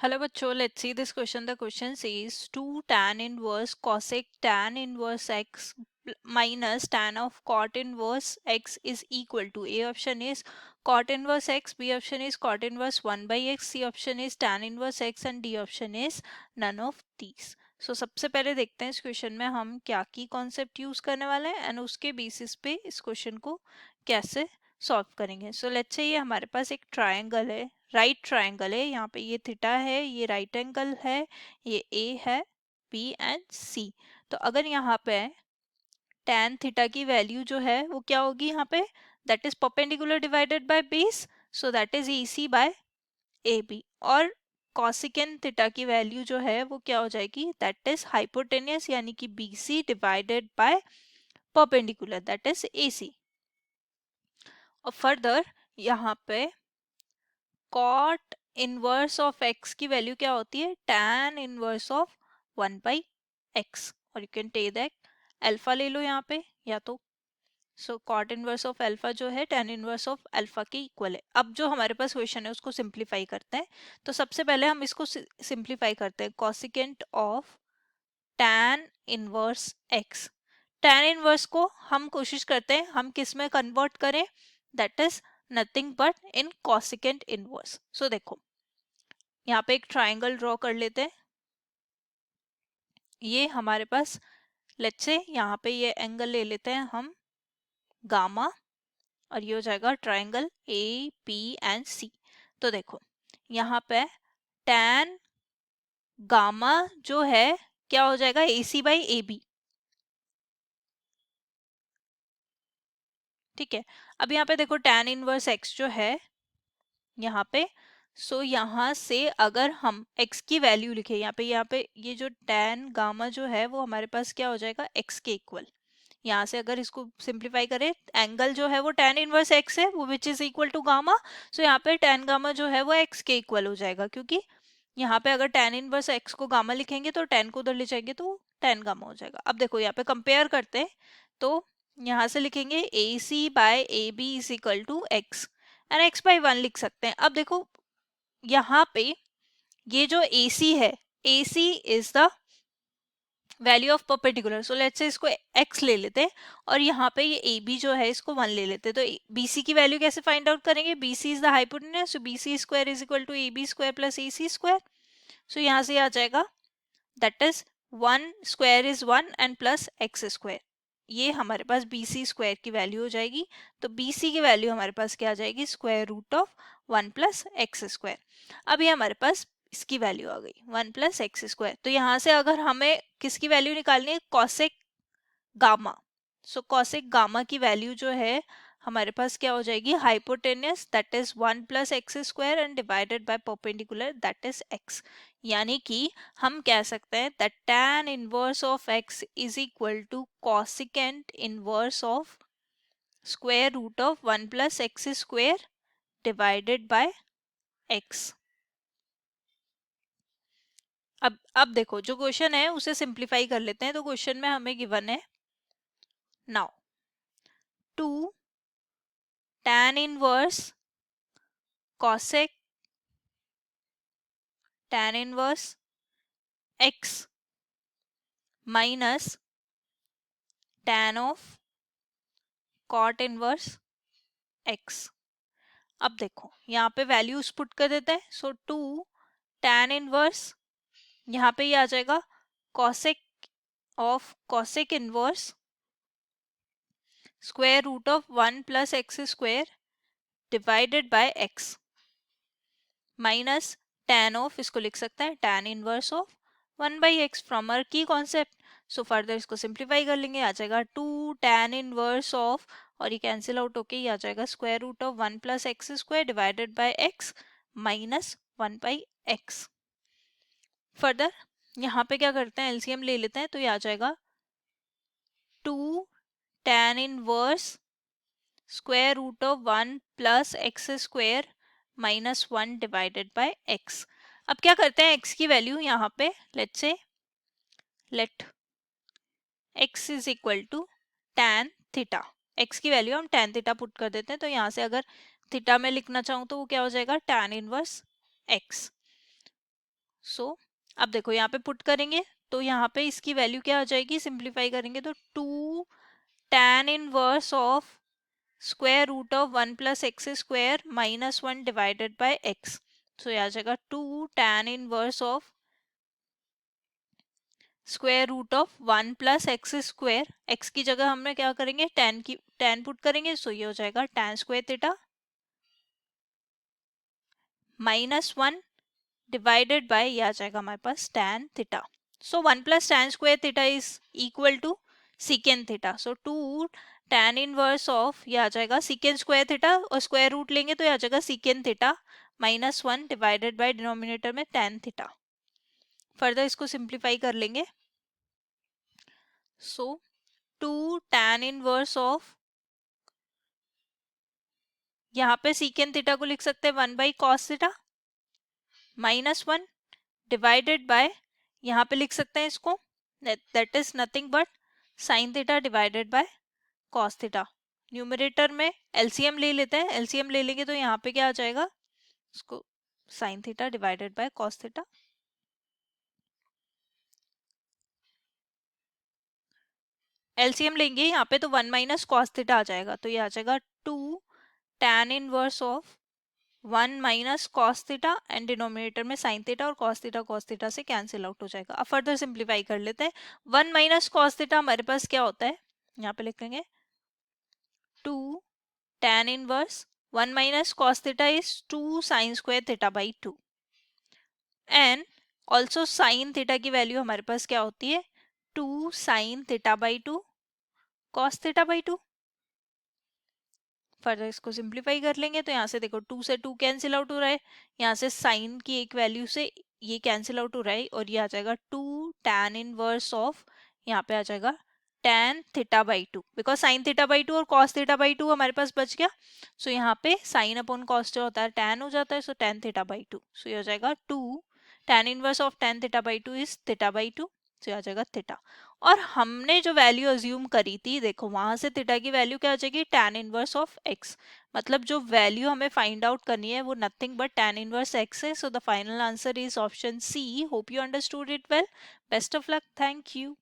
Hello बच्चों, let's see this question. The question says 2 tan inverse cosec tan inverse x minus tan of cot inverse x is equal to. A option is cot inverse x, B option is cot inverse 1 by x, C option is tan inverse x and D option is none of these. So सबसे पहले देखते हैं इस question में हम क्या की concept use करने वाले हैं एंड उसके बेसिस पे इस क्वेश्चन को कैसे सॉल्व करेंगे. सो लेट्स से ये हमारे पास एक ट्रायंगल है, राइट ट्रायंगल है. यहाँ पे ये थीटा है, ये राइट एंगल है, ये ए है, बी एंड सी. तो अगर यहाँ पे tan थीटा की वैल्यू जो है वो क्या होगी यहाँ पे, that is perpendicular divided by base, so that is A C by A B. और कॉसिकेन थीटा की वैल्यू जो है वो क्या हो जाएगी, दैट इज हाइपोटेनियस यानी कि B C divided by perpendicular that is A C. और फर्दर यहाँ पे कॉट इनवर्स ऑफ एक्स की वैल्यू क्या होती है, tan inverse of 1 by x. और you can take that alpha ले लो यहाँ पे या तो. So cot inverse of alpha जो है tan इनवर्स ऑफ अल्फा के इक्वल है. अब जो हमारे पास क्वेश्चन है उसको सिंप्लीफाई करते हैं. तो सबसे पहले हम इसको सिंप्लीफाई करते हैं. Cosecant of tan inverse x. tan inverse को हम कोशिश करते हैं हम किस में कन्वर्ट करें, that is nothing but in cosecant inverse. So देखो यहाँ पे एक ट्राइंगल ड्रॉ कर लेते हैं. ये हमारे पास लेट्स से यहाँ पे ये एंगल ले लेते हैं हम गामा, और ये हो जाएगा ट्राइंगल ए पी एंड सी. तो देखो यहाँ पे tan गामा जो है क्या हो जाएगा, ए सी बाई ए बी. ठीक है. अब यहाँ पे देखो tan इनवर्स x जो है यहाँ पे, सो यहाँ से अगर हम x की वैल्यू लिखे यहाँ पे ये जो tan गामा जो है वो हमारे पास क्या हो जाएगा, x के इक्वल. यहाँ से अगर इसको सिंप्लीफाई करें, एंगल जो है वो tan इनवर्स x है वो which is equal to gamma. So यहाँ पे tan गामा जो है वो x के इक्वल हो जाएगा, क्योंकि यहाँ पे अगर tan इनवर्स x को गामा लिखेंगे तो tan को उधर ले जाएंगे तो tan गामा हो जाएगा. अब देखो यहाँ पे कंपेयर करते हैं. तो यहाँ से लिखेंगे A C by A B is equal to x and x by 1 लिख सकते हैं. अब देखो यहाँ पे ये जो AC है, AC is the value of perpendicular. So let's say इसको x ले लेते हैं और यहाँ पे ये AB जो है इसको 1 ले लेते हैं. तो BC की वैल्यू कैसे फाइंड आउट करेंगे, BC is the hypotenuse, so BC square is equal to AB square plus AC square. So यहाँ से आ जाएगा that is 1 square is 1 and plus x square. ये हमारे पास BC स्क्वायर की वैल्यू हो जाएगी. तो BC की वैल्यू हमारे पास क्या आ जाएगी, square root of 1 plus x square. अब ये हमारे पास इसकी वैल्यू आ गई 1 प्लस एक्स स्क्वायर. तो यहाँ से अगर हमें किसकी वैल्यू निकालनी है, cosec gamma. So cosec gamma की वैल्यू जो है हमारे पास क्या हो जाएगी, hypotenuse that is 1 plus x square and divided by perpendicular that is x. यानी कि हम कह सकते हैं that tan inverse of x is equal to cosecant inverse of square root of 1 plus x square divided by x. अब देखो जो question है उसे सिंप्लीफाई कर लेते हैं. तो क्वेश्चन में हमें गिवन है now 2 tan inverse cosec tan inverse x minus tan of cot inverse x. अब देखो यहाँ पे वैल्यूज पुट कर देते हैं. सो 2 tan इनवर्स यहाँ पे ये आ जाएगा cosec of cosec inverse square root of 1 plus x square divided by x minus tan of, इसको लिख सकते हैं tan inverse of 1 by x from our की कॉन्सेप्ट. सो फर्दर इसको सिंप्लीफाई कर लेंगे, आ जाएगा 2 tan इनवर्स ऑफ, और ये कैंसिल आउट होके ये आ जाएगा square root of 1 plus x square divided by x minus 1 by x. Further यहाँ पे क्या करते हैं, एलसीएम ले लेते हैं. तो ये आ जाएगा 2 tan inverse square root of 1 plus x square minus 1 divided by x. अब क्या करते हैं, x की वैल्यू यहाँ पे लेट से let x is equal to tan theta. x की वैल्यू हम tan थीटा पुट कर देते हैं. तो यहाँ से अगर थीटा में लिखना चाहूँ तो वो क्या हो जाएगा, tan इनवर्स x. सो अब देखो यहाँ पे पुट करेंगे तो यहाँ पे इसकी वैल्यू क्या आ जाएगी, सिंप्लीफाई करेंगे तो 2 tan inverse of square root of 1 plus x square minus 1 divided by x. So यह आ जाएगा 2 tan inverse of square root of 1 plus x square, x की जगह हमने क्या करेंगे, tan पुट करेंगे, सो ये हो जाएगा tan square theta minus 1 divided by, ये आ जाएगा हमारे पास tan theta. So 1 plus tan square theta is equal to secant theta. So 2 tan inverse of, ये आ जाएगा सीकेंट स्क्वायर थीटा और स्क्वायर रूट लेंगे तो ये आ जाएगा secant theta minus 1 divided by denominator में tan थीटा। फर्दर इसको सिंप्लीफाई कर लेंगे। सो 2 tan इनवर्स ऑफ, यहाँ पे सीकेंट थीटा को लिख सकते हैं 1 by cos theta minus 1 divided bye, यहाँ पे लिख सकते हैं इसको that is nothing but sine theta divided by cos theta. Numerator में एलसीएम ले लेते हैं, एलसीएम ले लेंगे तो यहाँ पे क्या आ जाएगा, इसको sine theta divided by cos theta. LCM लेंगे यहाँ पे तो 1 माइनस कॉस थीटा आ जाएगा, तो ये आ जाएगा 2 tan inverse of 1 minus cos theta and denominator में साइन थीटा और कॉस थीटा से कैंसिल आउट हो जाएगा। अब फर्दर सिंप्लीफाई कर लेते हैं। 1 माइनस कॉस थीटा हमारे पास क्या होता है, यहाँ पे लिख लेंगे 2 tan inverse 1 minus cos theta is 2 sine square theta by 2 and also sine theta की वैल्यू हमारे पास क्या होती है, 2 sine theta by 2 cos theta by 2। Further इसको सिंप्लीफाई कर लेंगे तो यहाँ से देखो 2 से 2 कैंसिल आउट हो रहा है, यहाँ से साइन की एक वैल्यू से ये कैंसिल आउट हो रहा है और ये आ जाएगा 2 tan इनवर्स ऑफ, यहाँ पे आ जाएगा tan theta by 2 because sine theta by 2 और कॉस थीटा बाई 2 हमारे पास बच गया। सो यहाँ पे साइन अपॉन कॉस जो होता है tan हो जाता है, सो tan थीटा बाई 2। सो ये हो जाएगा 2 tan inverse of tan theta by 2 is theta by 2, तो ये आ जाएगा थीटा। और हमने जो वैल्यू अज्यूम करी थी, देखो वहां से थीटा की वैल्यू क्या आ जाएगी, tan इनवर्स ऑफ x, मतलब जो वैल्यू हमें फाइंड आउट करनी है वो nothing but tan inverse x है। So the final answer is option C. Hope you understood it well. Best of luck, thank you.